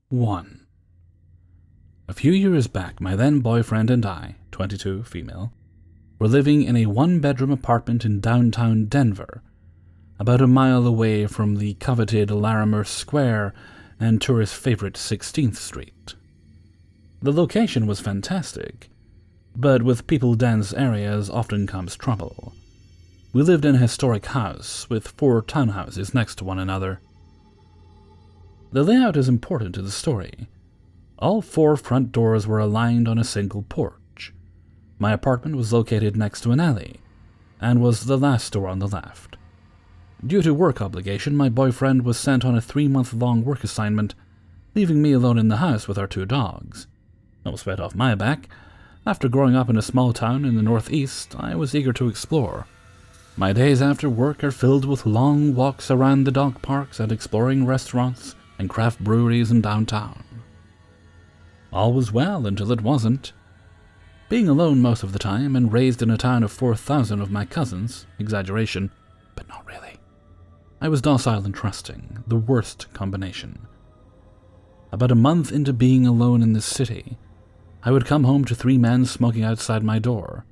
1. A few years back, my then boyfriend and I, 22, female, were living in a one-bedroom apartment in downtown Denver, about a mile away from the coveted Larimer Square and tourist favorite 16th Street. The location was fantastic, but with people-dense areas often comes trouble. We lived in a historic house with 4 townhouses next to one another. The layout is important to the story. All 4 front doors were aligned on a single porch. My apartment was located next to an alley, and was the last door on the left. Due to work obligation, my boyfriend was sent on a 3-month-long work assignment, leaving me alone in the house with our 2 dogs. No sweat off my back. After growing up in a small town in the Northeast, I was eager to explore. My days after work are filled with long walks around the dog parks and exploring restaurants and craft breweries in downtown. All was well until it wasn't. Being alone most of the time and raised in a town of 4,000 of my cousins, exaggeration, but not really, I was docile and trusting, the worst combination. About a month into being alone in this city, I would come home to 3 men smoking outside my door.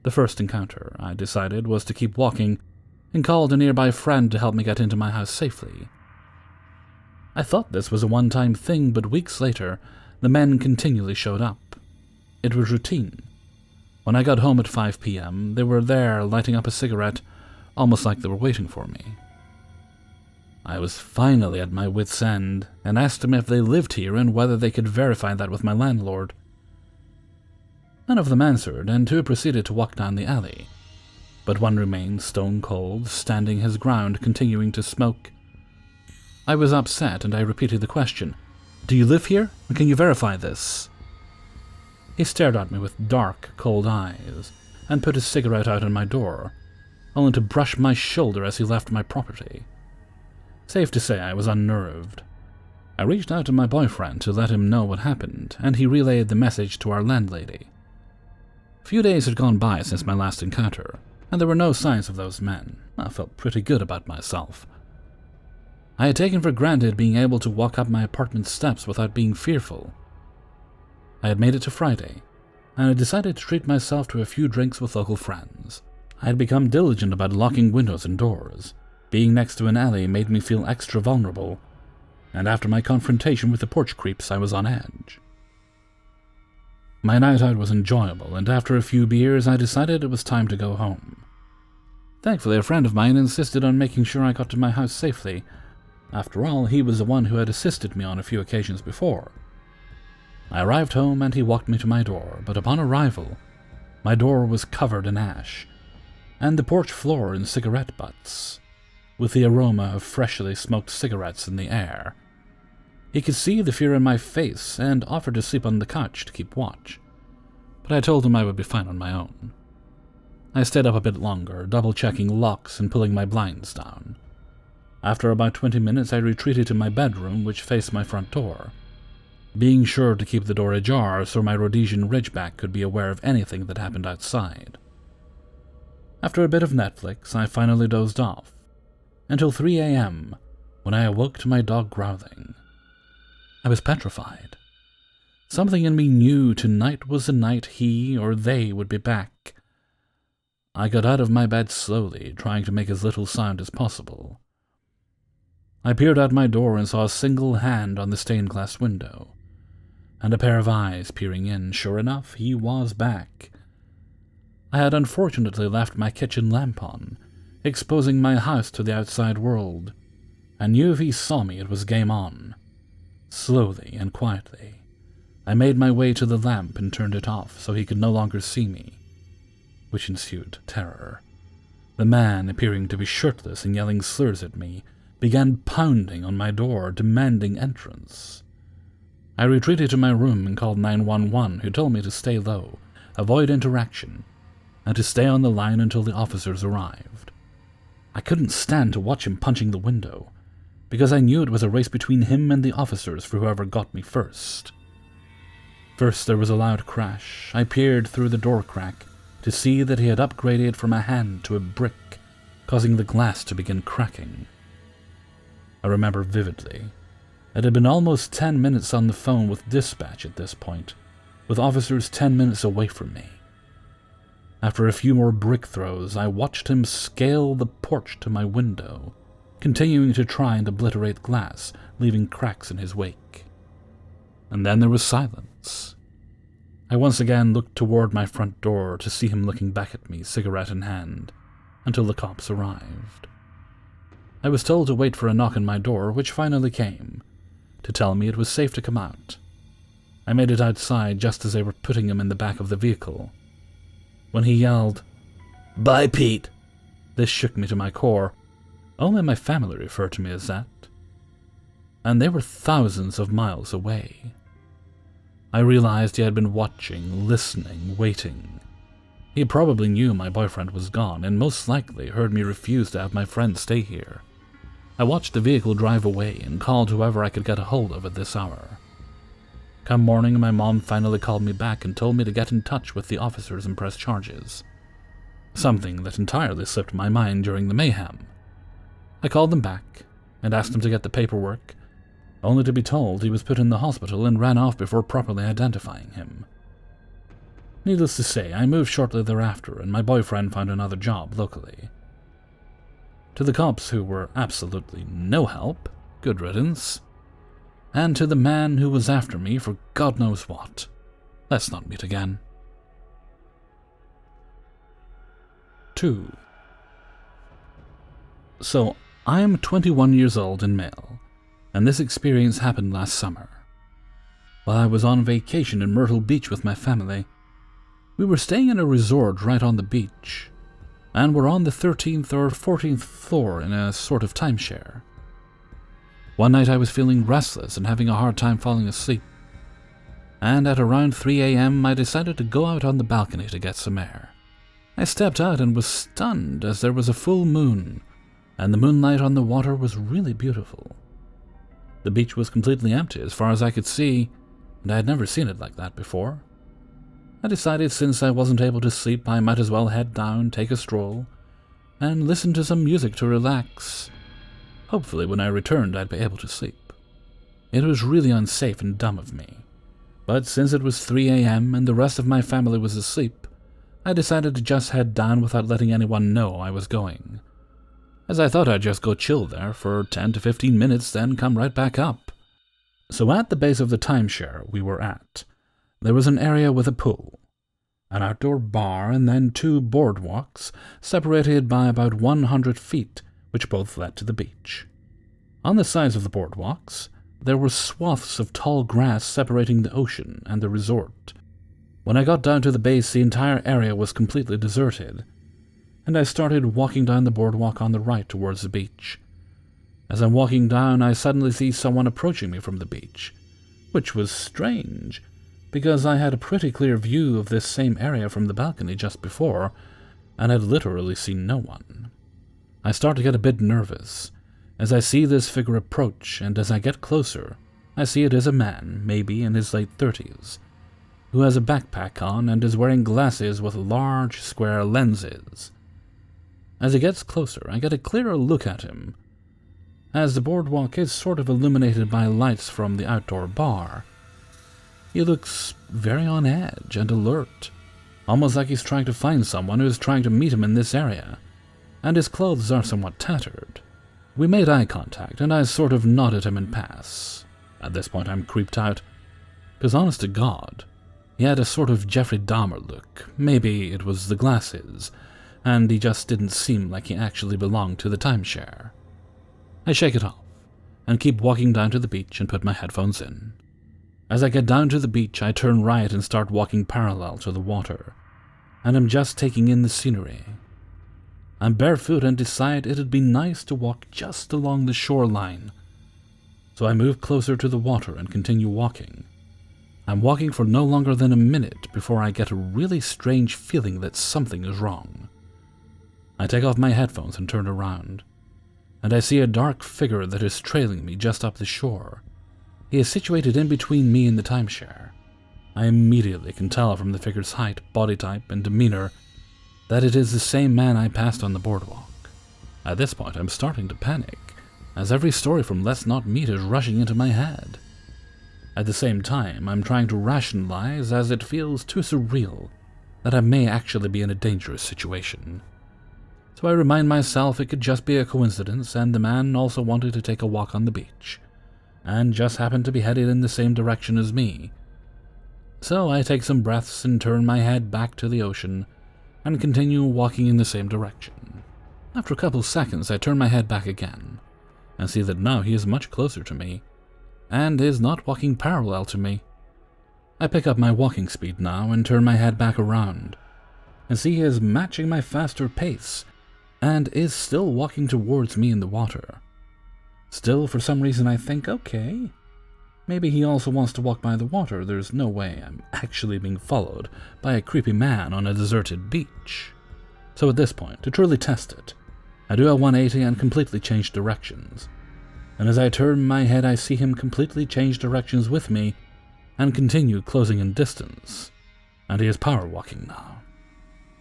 The first encounter, I decided, was to keep walking and called a nearby friend to help me get into my house safely. I thought this was a one-time thing, but weeks later, the men continually showed up. It was routine. When I got home at 5 p.m., they were there lighting up a cigarette, almost like they were waiting for me. I was finally at my wit's end and asked them if they lived here and whether they could verify that with my landlord. None of them answered, and 2 proceeded to walk down the alley, but one remained stone cold, standing his ground, continuing to smoke. I was upset, and I repeated the question, "Do you live here? And can you verify this?" He stared at me with dark, cold eyes, and put his cigarette out on my door, only to brush my shoulder as he left my property. Safe to say I was unnerved. I reached out to my boyfriend to let him know what happened, and he relayed the message to our landlady. A few days had gone by since my last encounter, and there were no signs of those men. I felt pretty good about myself. I had taken for granted being able to walk up my apartment steps without being fearful. I had made it to Friday, and I decided to treat myself to a few drinks with local friends. I had become diligent about locking windows and doors. Being next to an alley made me feel extra vulnerable, and after my confrontation with the porch creeps, I was on edge. My night out was enjoyable, and after a few beers, I decided it was time to go home. Thankfully, a friend of mine insisted on making sure I got to my house safely. After all, he was the one who had assisted me on a few occasions before. I arrived home, and he walked me to my door, but upon arrival, my door was covered in ash, and the porch floor in cigarette butts, with the aroma of freshly smoked cigarettes in the air. He could see the fear in my face and offered to sleep on the couch to keep watch, but I told him I would be fine on my own. I stayed up a bit longer, double-checking locks and pulling my blinds down. After about 20 minutes, I retreated to my bedroom, which faced my front door, being sure to keep the door ajar so my Rhodesian Ridgeback could be aware of anything that happened outside. After a bit of Netflix, I finally dozed off, until 3 a.m., when I awoke to my dog growling. I was petrified. Something in me knew tonight was the night he or they would be back. I got out of my bed slowly, trying to make as little sound as possible. I peered out my door and saw a single hand on the stained glass window, and a pair of eyes peering in. Sure enough, he was back. I had unfortunately left my kitchen lamp on, exposing my house to the outside world. I knew if he saw me, it was game on. Slowly and quietly, I made my way to the lamp and turned it off so he could no longer see me, which ensued terror. The man, appearing to be shirtless and yelling slurs at me, began pounding on my door, demanding entrance. I retreated to my room and called 911, who told me to stay low, avoid interaction, and to stay on the line until the officers arrived. I couldn't stand to watch him punching the window, because I knew it was a race between him and the officers for whoever got me first. First there was a loud crash. I peered through the door crack to see that he had upgraded from a hand to a brick, causing the glass to begin cracking. I remember vividly It had been almost 10 minutes on the phone with dispatch at this point, with officers 10 minutes away from me. After a few more brick throws, I watched him scale the porch to my window, continuing to try and obliterate glass, leaving cracks in his wake. And then there was silence. I once again looked toward my front door to see him looking back at me, cigarette in hand, until the cops arrived. I was told to wait for a knock on my door, which finally came, to tell me it was safe to come out. I made it outside just as they were putting him in the back of the vehicle. When he yelled, "Bye, Pete," this shook me to my core. Only my family referred to me as that. And they were thousands of miles away. I realized he had been watching, listening, waiting. He probably knew my boyfriend was gone, and most likely heard me refuse to have my friend stay here. I watched the vehicle drive away and called whoever I could get a hold of at this hour. Come morning, my mom finally called me back and told me to get in touch with the officers and press charges. Something that entirely slipped my mind during the mayhem. I called them back and asked them to get the paperwork, only to be told he was put in the hospital and ran off before properly identifying him. Needless to say, I moved shortly thereafter, and my boyfriend found another job locally. To the cops, who were absolutely no help, good riddance. And to the man who was after me for God knows what, let's not meet again. 2. So, I am 21 years old and male, and this experience happened last summer. While I was on vacation in Myrtle Beach with my family, we were staying in a resort right on the beach, and were on the 13th or 14th floor in a sort of timeshare. One night I was feeling restless and having a hard time falling asleep, and at around 3 a.m. I decided to go out on the balcony to get some air. I stepped out and was stunned as there was a full moon, and the moonlight on the water was really beautiful. The beach was completely empty as far as I could see, and I had never seen it like that before. I decided since I wasn't able to sleep, I might as well head down, take a stroll, and listen to some music to relax. Hopefully when I returned I'd be able to sleep. It was really unsafe and dumb of me, but since it was 3 a.m. and the rest of my family was asleep, I decided to just head down without letting anyone know I was going, as I thought I'd just go chill there for 10 to 15 minutes, then come right back up. So at the base of the timeshare we were at, there was an area with a pool, an outdoor bar, and then 2 boardwalks separated by about 100 feet, which both led to the beach. On the sides of the boardwalks, there were swaths of tall grass separating the ocean and the resort. When I got down to the base, the entire area was completely deserted, and I started walking down the boardwalk on the right towards the beach. As I'm walking down, I suddenly see someone approaching me from the beach, which was strange, because I had a pretty clear view of this same area from the balcony just before, and had literally seen no one. I start to get a bit nervous, as I see this figure approach, and as I get closer, I see it is a man, maybe in his late 30s, who has a backpack on and is wearing glasses with large, square lenses. As he gets closer, I get a clearer look at him, as the boardwalk is sort of illuminated by lights from the outdoor bar. He looks very on edge and alert, almost like he's trying to find someone who is trying to meet him in this area, and his clothes are somewhat tattered. We made eye contact, and I sort of nodded him and pass. At this point I'm creeped out, because honest to God, he had a sort of Jeffrey Dahmer look. Maybe it was the glasses, and he just didn't seem like he actually belonged to the timeshare. I shake it off, and keep walking down to the beach and put my headphones in. As I get down to the beach, I turn right and start walking parallel to the water, and I'm just taking in the scenery. I'm barefoot and decide it'd be nice to walk just along the shoreline, so I move closer to the water and continue walking. I'm walking for no longer than a minute before I get a really strange feeling that something is wrong. I take off my headphones and turn around, and I see a dark figure that is trailing me just up the shore. He is situated in between me and the timeshare. I immediately can tell from the figure's height, body type, and demeanor that it is the same man I passed on the boardwalk. At this point, I'm starting to panic, as every story from Let's Not Meet is rushing into my head. At the same time, I'm trying to rationalize as it feels too surreal that I may actually be in a dangerous situation. So I remind myself it could just be a coincidence and the man also wanted to take a walk on the beach, and just happened to be headed in the same direction as me. So I take some breaths and turn my head back to the ocean and continue walking in the same direction. After a couple seconds, I turn my head back again and see that now he is much closer to me and is not walking parallel to me. I pick up my walking speed now and turn my head back around and see he is matching my faster pace and is still walking towards me in the water. Still, for some reason, I think, okay, maybe he also wants to walk by the water. There's no way I'm actually being followed by a creepy man on a deserted beach. So at this point, to truly test it, I do a 180 and completely change directions. And as I turn my head, I see him completely change directions with me and continue closing in distance. And he is power walking now.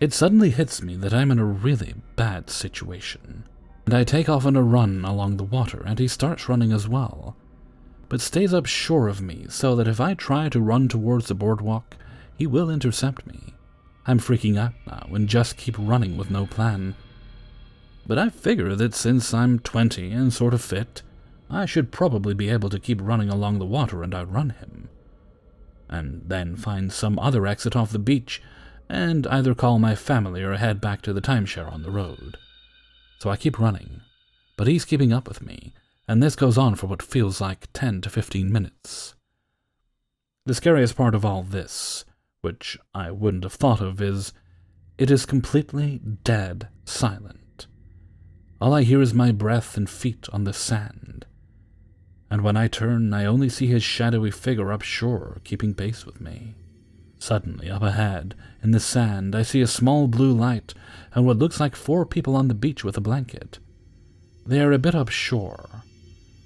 It suddenly hits me that I'm in a really bad situation. And I take off on a run along the water, and he starts running as well, but stays up shore of me so that if I try to run towards the boardwalk, he will intercept me. I'm freaking out now and just keep running with no plan. But I figure that since I'm 20 and sort of fit, I should probably be able to keep running along the water and outrun him. And then find some other exit off the beach and either call my family or head back to the timeshare on the road. So I keep running, but he's keeping up with me, and this goes on for what feels like 10 to 15 minutes. The scariest part of all this, which I wouldn't have thought of, is it is completely dead silent. All I hear is my breath and feet on the sand. And when I turn, I only see his shadowy figure up shore, keeping pace with me. Suddenly, up ahead, in the sand, I see a small blue light and what looks like 4 people on the beach with a blanket. They are a bit up shore.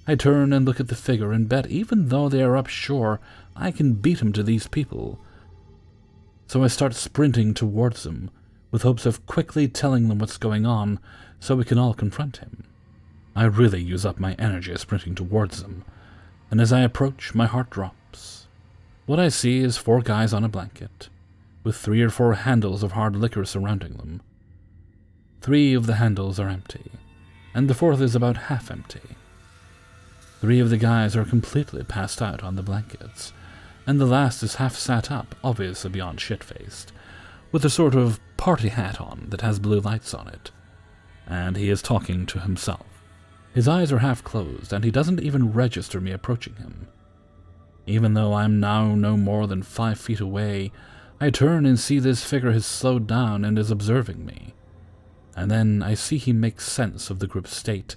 I turn and look at the figure and bet even though they are up shore, I can beat him to these people. So I start sprinting towards them, with hopes of quickly telling them what's going on so we can all confront him. I really use up my energy sprinting towards them, and as I approach, my heart drops. What I see is 4 guys on a blanket, with 3 or 4 handles of hard liquor surrounding them. 3 of the handles are empty, and the 4th is about half empty. 3 of the guys are completely passed out on the blankets, and the last is half sat up, obviously beyond shit-faced, with a sort of party hat on that has blue lights on it, and he is talking to himself. His eyes are half closed, and he doesn't even register me approaching him. Even though I'm now no more than 5 feet away, I turn and see this figure has slowed down and is observing me. And then I see he makes sense of the group's state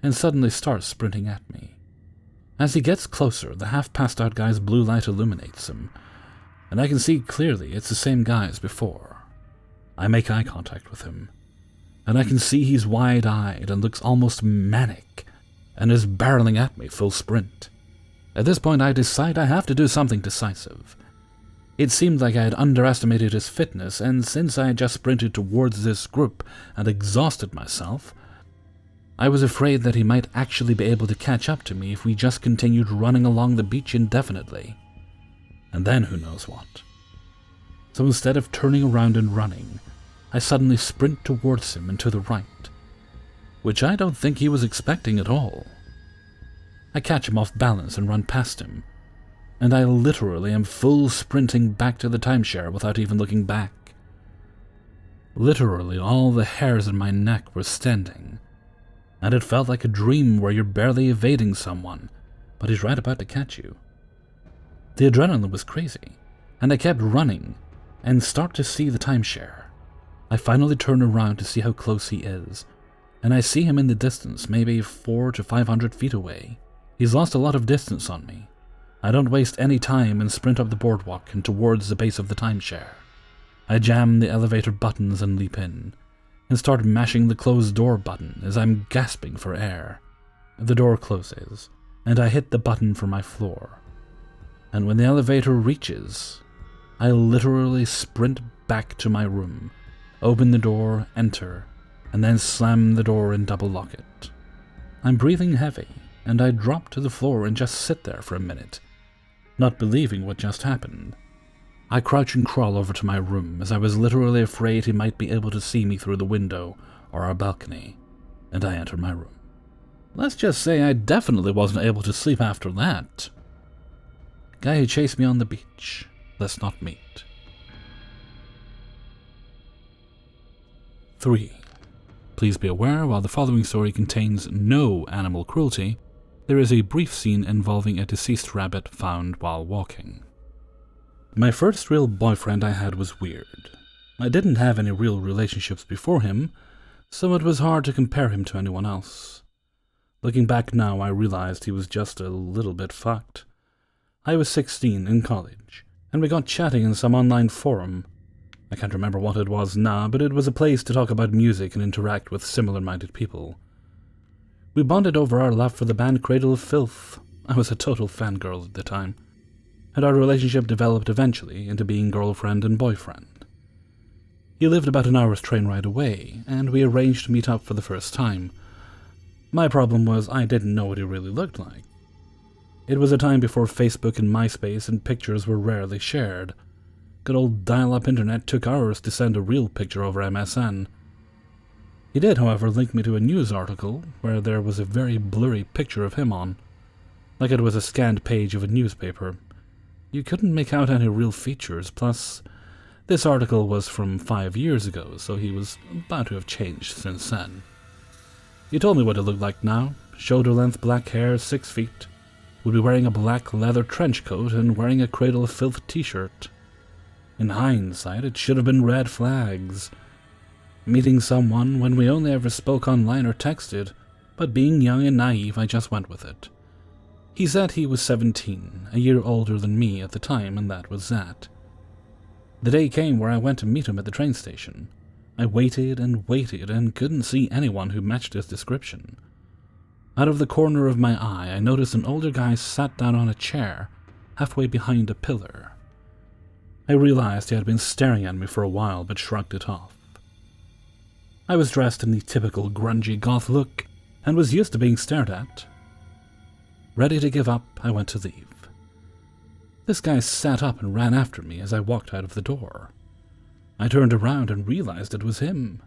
and suddenly starts sprinting at me. As he gets closer, the half-passed-out guy's blue light illuminates him, and I can see clearly it's the same guy as before. I make eye contact with him, and I can see he's wide-eyed and looks almost manic and is barreling at me full sprint. At this point, I decide I have to do something decisive. It seemed like I had underestimated his fitness, and since I had just sprinted towards this group and exhausted myself, I was afraid that he might actually be able to catch up to me if we just continued running along the beach indefinitely. And then who knows what. So instead of turning around and running, I suddenly sprint towards him and to the right, which I don't think he was expecting at all. I catch him off balance and run past him, and I literally am full sprinting back to the timeshare without even looking back. Literally all the hairs in my neck were standing, and it felt like a dream where you're barely evading someone, but he's right about to catch you. The adrenaline was crazy, and I kept running and start to see the timeshare. I finally turn around to see how close he is, and I see him in the distance, maybe 400 to 500 feet away. He's lost a lot of distance on me. I don't waste any time and sprint up the boardwalk and towards the base of the timeshare. I jam the elevator buttons and leap in, and start mashing the closed door button as I'm gasping for air. The door closes, and I hit the button for my floor. And when the elevator reaches, I literally sprint back to my room, open the door, enter, and then slam the door and double lock it. I'm breathing heavy, and I drop to the floor and just sit there for a minute, not believing what just happened. I crouch and crawl over to my room, as I was literally afraid he might be able to see me through the window or our balcony, and I enter my room. Let's just say I definitely wasn't able to sleep after that. Guy who chased me on the beach. Let's not meet. 3. Please be aware, while the following story contains no animal cruelty, there is a brief scene involving a deceased rabbit found while walking. My first real boyfriend I had was weird. I didn't have any real relationships before him, so it was hard to compare him to anyone else. Looking back now, I realized he was just a little bit fucked. I was 16 in college, and we got chatting in some online forum. I can't remember what it was now, but it was a place to talk about music and interact with similar-minded people. We bonded over our love for the band Cradle of Filth. I was a total fangirl at the time, and our relationship developed eventually into being girlfriend and boyfriend. He lived about an hour's train ride away, and we arranged to meet up for the first time. My problem was I didn't know what he really looked like. It was a time before Facebook and MySpace, and pictures were rarely shared. Good old dial-up internet took hours to send a real picture over MSN. He did, however, link me to a news article where there was a very blurry picture of him on, like it was a scanned page of a newspaper. You couldn't make out any real features, plus this article was from 5 years ago, so he was about to have changed since then. He told me what it looked like now: shoulder-length black hair, 6 feet, would be wearing a black leather trench coat and wearing a Cradle of Filth t-shirt. In hindsight, it should have been red flags. Meeting someone when we only ever spoke online or texted, but being young and naive, I just went with it. He said he was 17, a year older than me at the time, and that was that. The day came where I went to meet him at the train station. I waited and couldn't see anyone who matched his description. Out of the corner of my eye, I noticed an older guy sat down on a chair, halfway behind a pillar. I realized he had been staring at me for a while, but shrugged it off. I was dressed in the typical grungy goth look, and was used to being stared at. Ready to give up, I went to leave. This guy sat up and ran after me as I walked out of the door. I turned around and realized it was him.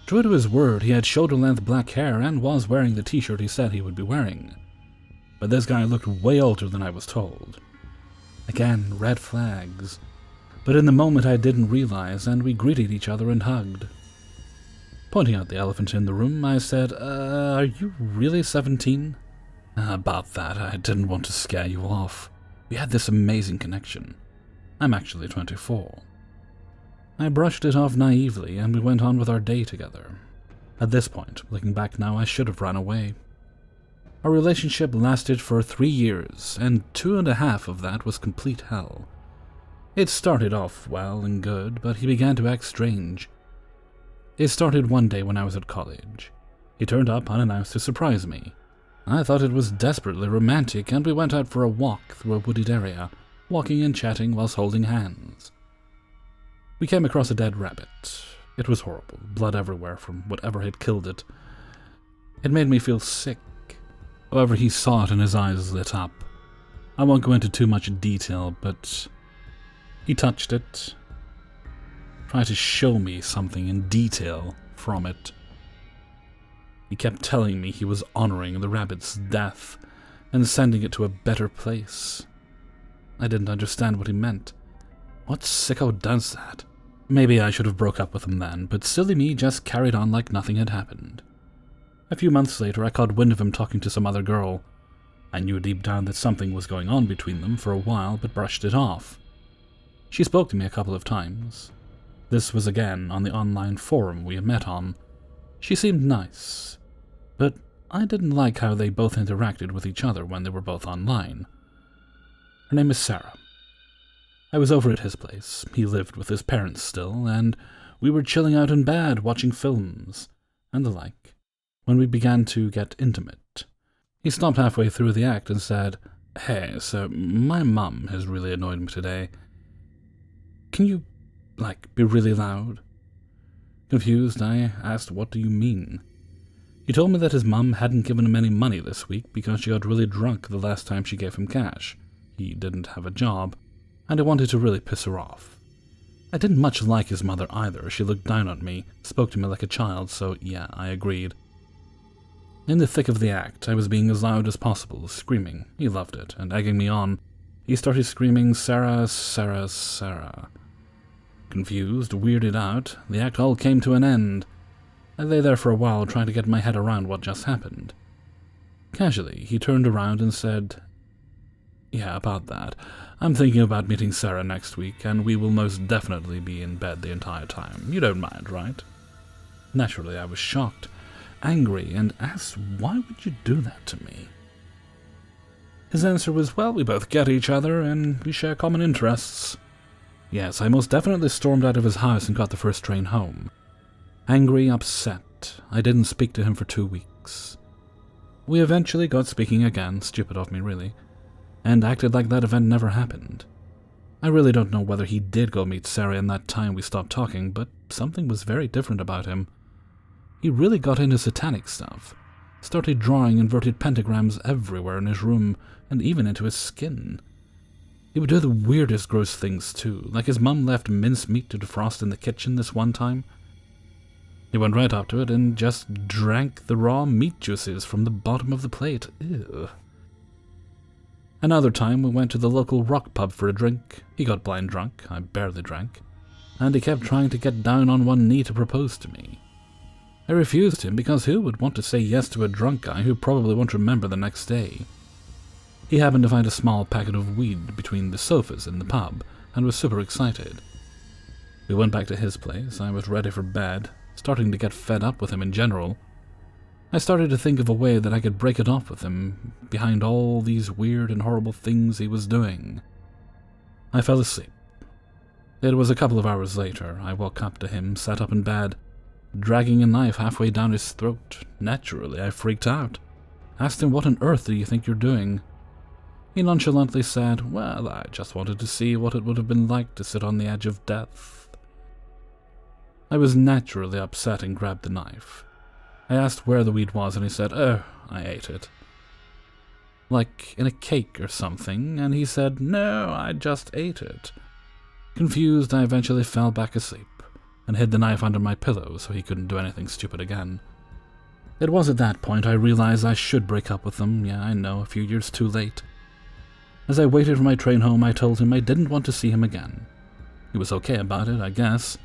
True to his word, he had shoulder-length black hair and was wearing the t-shirt he said he would be wearing. But this guy looked way older than I was told. Again, red flags. But in the moment I didn't realize, and we greeted each other and hugged. Pointing out the elephant in the room, I said, are you really 17? About that, I didn't want to scare you off. We had this amazing connection. I'm actually 24. I brushed it off naively, and we went on with our day together. At this point, looking back now, I should have run away. Our relationship lasted for 3 years, and 2.5 of that was complete hell. It started off well and good, but he began to act strange. It started one day when I was at college. He turned up unannounced to surprise me. I thought it was desperately romantic, and we went out for a walk through a wooded area, walking and chatting whilst holding hands. We came across a dead rabbit. It was horrible, blood everywhere from whatever had killed it. It made me feel sick. However, he saw it and his eyes lit up. I won't go into too much detail, but he touched it, tried to show me something in detail from it. He kept telling me he was honoring the rabbit's death and sending it to a better place. I didn't understand what he meant. What sicko does that? Maybe I should have broke up with him then, but silly me just carried on like nothing had happened. A few months later, I caught wind of him talking to some other girl. I knew deep down that something was going on between them for a while, but brushed it off. She spoke to me a couple of times. This was again on the online forum we had met on. She seemed nice, but I didn't like how they both interacted with each other when they were both online. Her name is Sarah. I was over at his place. He lived with his parents still, and we were chilling out in bed, watching films, and the like, when we began to get intimate. He stopped halfway through the act and said, "Hey, so my mum has really annoyed me today. Can you, be really loud?" Confused, I asked, "What do you mean?" He told me that his mum hadn't given him any money this week because she got really drunk the last time she gave him cash. He didn't have a job, and I wanted to really piss her off. I didn't much like his mother either. She looked down on me, spoke to me like a child, so yeah, I agreed. In the thick of the act, I was being as loud as possible, screaming. He loved it, and egging me on, he started screaming, "Sarah, Sarah, Sarah." Confused, weirded out, the act all came to an end. I lay there for a while trying to get my head around what just happened. Casually, he turned around and said, "Yeah, about that. I'm thinking about meeting Sarah next week, and we will most definitely be in bed the entire time. You don't mind, right?" Naturally, I was shocked, angry, and asked, "Why would you do that to me?" His answer was, "Well, we both get each other, and we share common interests." Yes, I most definitely stormed out of his house and got the first train home. Angry, upset, I didn't speak to him for 2 weeks. We eventually got speaking again, stupid of me really, and acted like that event never happened. I really don't know whether he did go meet Sarah in that time we stopped talking, but something was very different about him. He really got into satanic stuff, started drawing inverted pentagrams everywhere in his room, and even into his skin. He would do the weirdest gross things too, like his mum left mincemeat to defrost in the kitchen this one time. He went right up to it and just drank the raw meat juices from the bottom of the plate. Ew. Another time we went to the local rock pub for a drink. He got blind drunk, I barely drank, and he kept trying to get down on one knee to propose to me. I refused him because who would want to say yes to a drunk guy who probably won't remember the next day? He happened to find a small packet of weed between the sofas in the pub and was super excited. We went back to his place. I was ready for bed, starting to get fed up with him in general. I started to think of a way that I could break it off with him behind all these weird and horrible things he was doing. I fell asleep. It was a couple of hours later. I woke up to him, sat up in bed, dragging a knife halfway down his throat. Naturally, I freaked out. Asked him, "What on earth do you think you're doing?" He nonchalantly said, "Well, I just wanted to see what it would have been like to sit on the edge of death." I was naturally upset and grabbed the knife. I asked where the weed was, and he said, "Oh, I ate it." Like in a cake or something, and he said, "No, I just ate it." Confused, I eventually fell back asleep and hid the knife under my pillow so he couldn't do anything stupid again. It was at that point I realized I should break up with him. Yeah, I know, a few years too late. As I waited for my train home, I told him I didn't want to see him again. He was okay about it, I guess.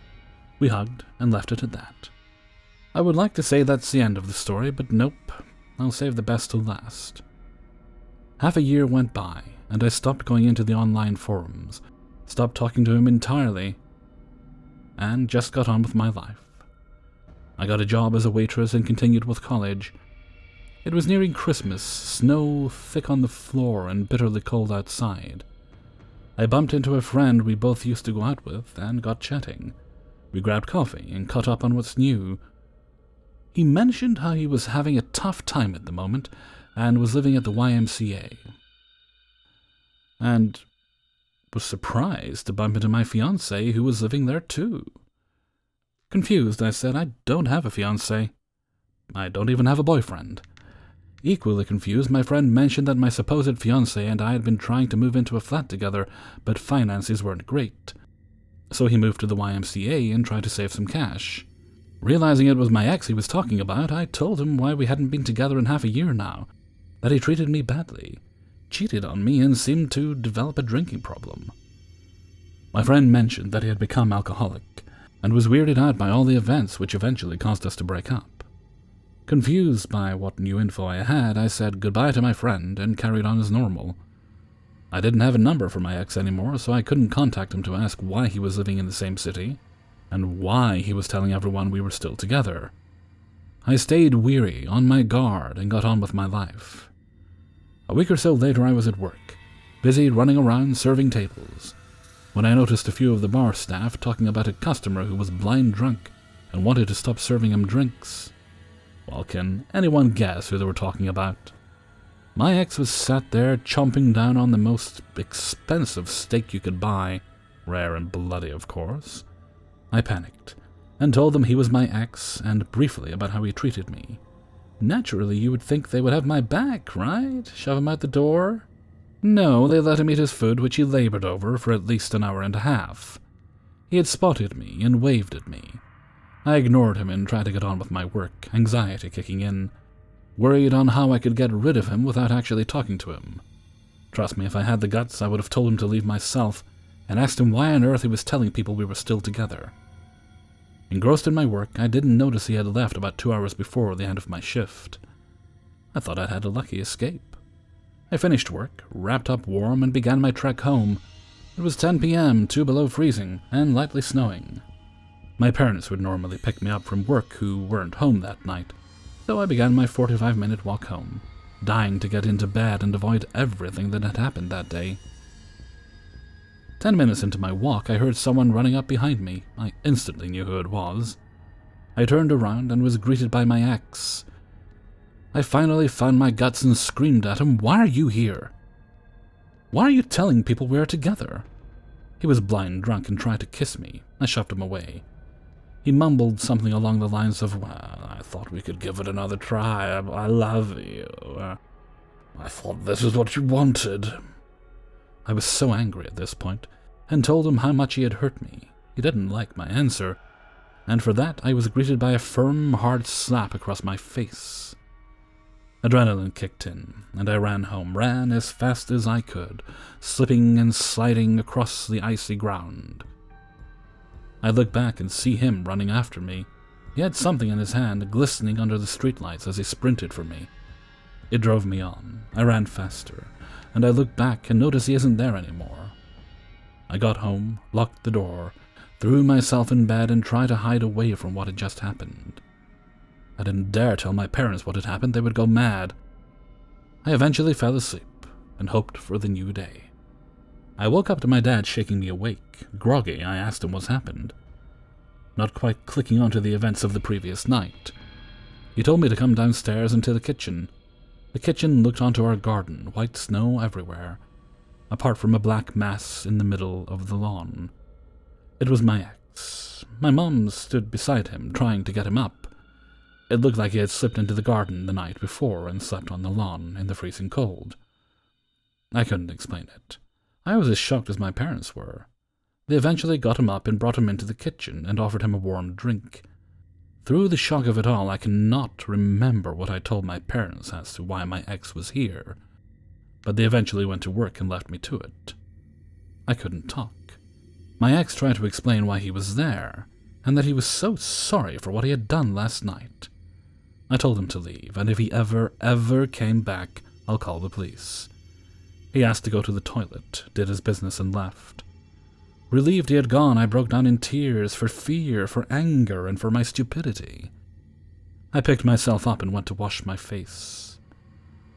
We hugged and left it at that. I would like to say that's the end of the story, but nope, I'll save the best till last. Half a year went by, and I stopped going into the online forums, stopped talking to him entirely, and just got on with my life. I got a job as a waitress and continued with college. It was nearing Christmas, snow thick on the floor and bitterly cold outside. I bumped into a friend we both used to go out with and got chatting. We grabbed coffee and caught up on what's new. He mentioned how he was having a tough time at the moment and was living at the YMCA. And was surprised to bump into my fiancée who was living there too. Confused, I said, "I don't have a fiancée. I don't even have a boyfriend." Equally confused, my friend mentioned that my supposed fiancé and I had been trying to move into a flat together, but finances weren't great. So he moved to the YMCA and tried to save some cash. Realizing it was my ex he was talking about, I told him why we hadn't been together in half a year now, that he treated me badly, cheated on me, and seemed to develop a drinking problem. My friend mentioned that he had become alcoholic, and was weirded out by all the events which eventually caused us to break up. Confused by what new info I had, I said goodbye to my friend and carried on as normal. I didn't have a number for my ex anymore, so I couldn't contact him to ask why he was living in the same city, and why he was telling everyone we were still together. I stayed weary, on my guard, and got on with my life. A week or so later I was at work, busy running around serving tables, when I noticed a few of the bar staff talking about a customer who was blind drunk and wanted to stop serving him drinks. Well, can anyone guess who they were talking about? My ex was sat there chomping down on the most expensive steak you could buy, rare and bloody, of course. I panicked and told them he was my ex and briefly about how he treated me. Naturally, you would think they would have my back, right? Shove him out the door? No, they let him eat his food, which he labored over for at least an hour and a half. He had spotted me and waved at me. I ignored him and tried to get on with my work, anxiety kicking in, worried on how I could get rid of him without actually talking to him. Trust me, if I had the guts, I would have told him to leave myself and asked him why on earth he was telling people we were still together. Engrossed in my work, I didn't notice he had left about 2 hours before the end of my shift. I thought I'd had a lucky escape. I finished work, wrapped up warm, and began my trek home. It was 10 p.m., 2 below freezing, and lightly snowing. My parents would normally pick me up from work who weren't home that night, so I began my 45-minute walk home, dying to get into bed and avoid everything that had happened that day. 10 minutes into my walk, I heard someone running up behind me. I instantly knew who it was. I turned around and was greeted by my ex. I finally found my guts and screamed at him, "Why are you here? Why are you telling people we're together?" He was blind drunk and tried to kiss me. I shoved him away. He mumbled something along the lines of, "Well, I thought we could give it another try. I love you. I thought this is what you wanted." I was so angry at this point, and told him how much he had hurt me. He didn't like my answer, and for that I was greeted by a firm, hard slap across my face. Adrenaline kicked in, and I ran home, ran as fast as I could, slipping and sliding across the icy ground. I look back and see him running after me. He had something in his hand, glistening under the streetlights as he sprinted for me. It drove me on. I ran faster, and I looked back and noticed he isn't there anymore. I got home, locked the door, threw myself in bed and tried to hide away from what had just happened. I didn't dare tell my parents what had happened, they would go mad. I eventually fell asleep and hoped for the new day. I woke up to my dad shaking me awake. Groggy, I asked him what's happened. Not quite clicking onto the events of the previous night. He told me to come downstairs into the kitchen. The kitchen looked onto our garden, white snow everywhere, apart from a black mass in the middle of the lawn. It was my ex. My mom stood beside him, trying to get him up. It looked like he had slipped into the garden the night before and slept on the lawn in the freezing cold. I couldn't explain it. I was as shocked as my parents were. They eventually got him up and brought him into the kitchen and offered him a warm drink. Through the shock of it all, I cannot remember what I told my parents as to why my ex was here, but they eventually went to work and left me to it. I couldn't talk. My ex tried to explain why he was there, and that he was so sorry for what he had done last night. I told him to leave, and if he ever came back, I'll call the police. He asked to go to the toilet, did his business, and left. Relieved he had gone, I broke down in tears for fear, for anger, and for my stupidity. I picked myself up and went to wash my face.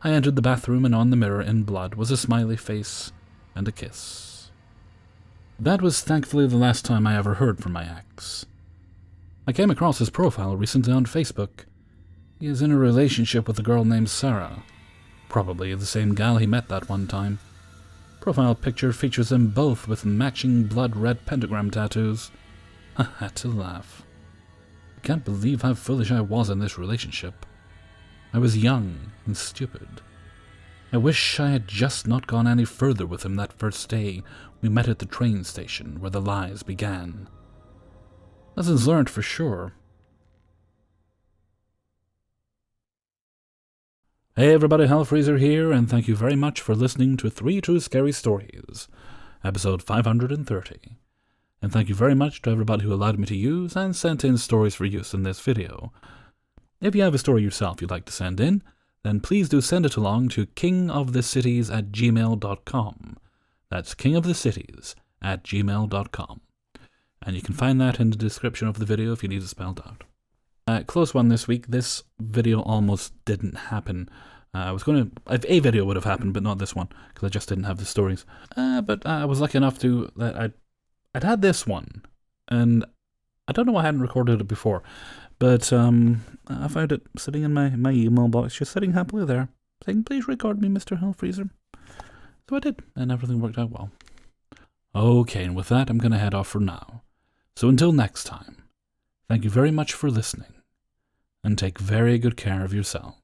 I entered the bathroom, and on the mirror in blood was a smiley face and a kiss. That was thankfully the last time I ever heard from my ex. I came across his profile recently on Facebook. He is in a relationship with a girl named Sarah, probably the same gal he met that one time. Profile picture features them both with matching blood-red pentagram tattoos. I had to laugh. I can't believe how foolish I was in this relationship. I was young and stupid. I wish I had just not gone any further with him that first day we met at the train station where the lies began. Lessons learned for sure. Hey everybody, Hellfreezer here, and thank you very much for listening to 3 True Scary Stories, episode 530. And thank you very much to everybody who allowed me to use and sent in stories for use in this video. If you have a story yourself you'd like to send in, then please do send it along to kingofthecities@gmail.com. That's kingofthecities@gmail.com. And you can find that in the description of the video if you need it spelled out. Close one this week. This video almost didn't happen. A video would have happened, but not this one, because I just didn't have the stories. But I was lucky enough I'd had this one, and I don't know why I hadn't recorded it before, but I found it sitting in my email box, just sitting happily there, saying, "Please record me, Mr. Hellfreezer." So I did, and everything worked out well. Okay, and with that, I'm going to head off for now. So until next time, thank you very much for listening, and take very good care of yourself.